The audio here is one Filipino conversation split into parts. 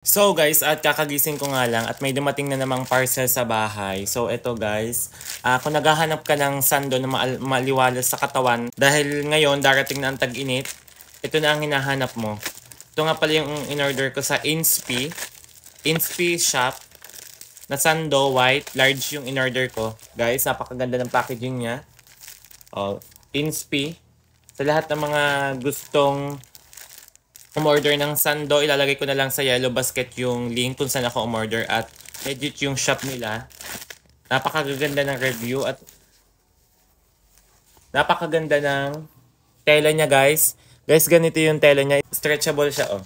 So guys, at kakagising ko nga lang at may dumating na namang parcel sa bahay. So eto guys, kung naghahanap ka ng sando na maliwalas sa katawan dahil ngayon darating na ang tag-init, ito na ang hinahanap mo. Ito nga pala yung in-order ko sa Inspi shop na sando white, large yung in-order ko. Guys, napakaganda ng packaging niya. Oh, Inspi. Sa lahat ng mga gustong umorder ng sando, ilalagay ko na lang sa yellow basket yung link kung saan ako umorder at legit yung shop nila. Napakaganda ng review at napakaganda ng tela niya guys. Guys, ganito yung tela niya. Stretchable siya oh.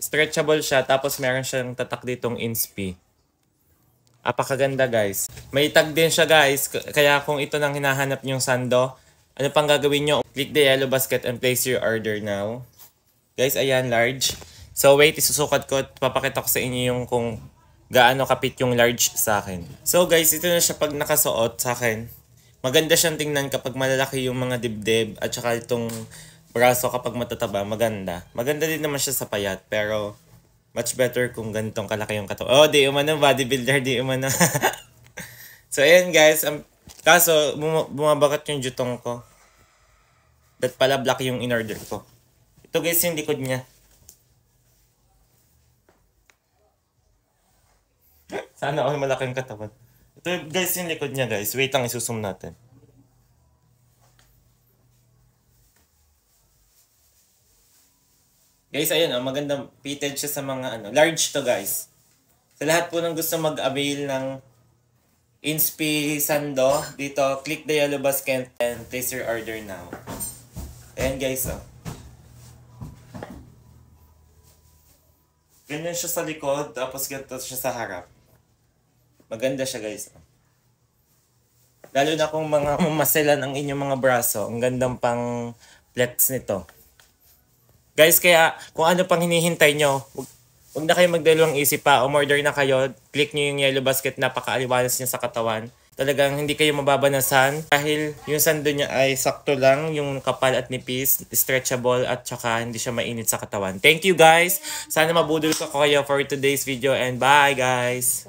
Stretchable siya tapos meron siyang tatak ditong Inspi. Napakaganda guys. May tag din siya guys. Kaya kung ito nang hinahanap niyong sando, ano pang gagawin nyo? Click the yellow basket and place your order now. Guys, ayan, large. So, wait, isusukat ko at papakita ko sa inyo yung kung gaano kapit yung large sa akin. So, guys, ito na siya pag nakasuot sa akin. Maganda siyang tingnan kapag malalaki yung mga dibdib at saka itong braso kapag matataba. Maganda. Maganda din naman siya sa payat, pero much better kung ganitong kalaki yung katawan. Oh, di umano, bodybuilder, di umano. So, ayan guys. Kaso, bumabakat yung jutong ko. That pala black yung in-order ko. Ito guys yung likod niya. Sana all malaking katawan. Ito guys yung likod niya guys. Wait lang, isusum natin. Guys, ayun oh, magandang fitted siya sa mga large to guys. Sa lahat po ng gusto mag-avail ng Inspi Sando, dito click the yellow basket and place your order now. Ayan guys oh. Ganyan siya sa likod, tapos ganito siya sa harap. Maganda siya guys. Lalo na kung mga mamaselan ang inyong mga braso, ang gandang pang flex nito. Guys, kaya kung ano pang hinihintay nyo, huwag na kayo magdalawang isip pa, umorder na kayo, click nyo yung yellow basket, napaka-aliwalas niya sa katawan. Talagang hindi kayo mababanasan dahil yung sando niya ay sakto lang, yung kapal at nipis, stretchable at saka hindi siya mainit sa katawan. Thank you guys! Sana mabudol ko kayo for today's video and bye guys!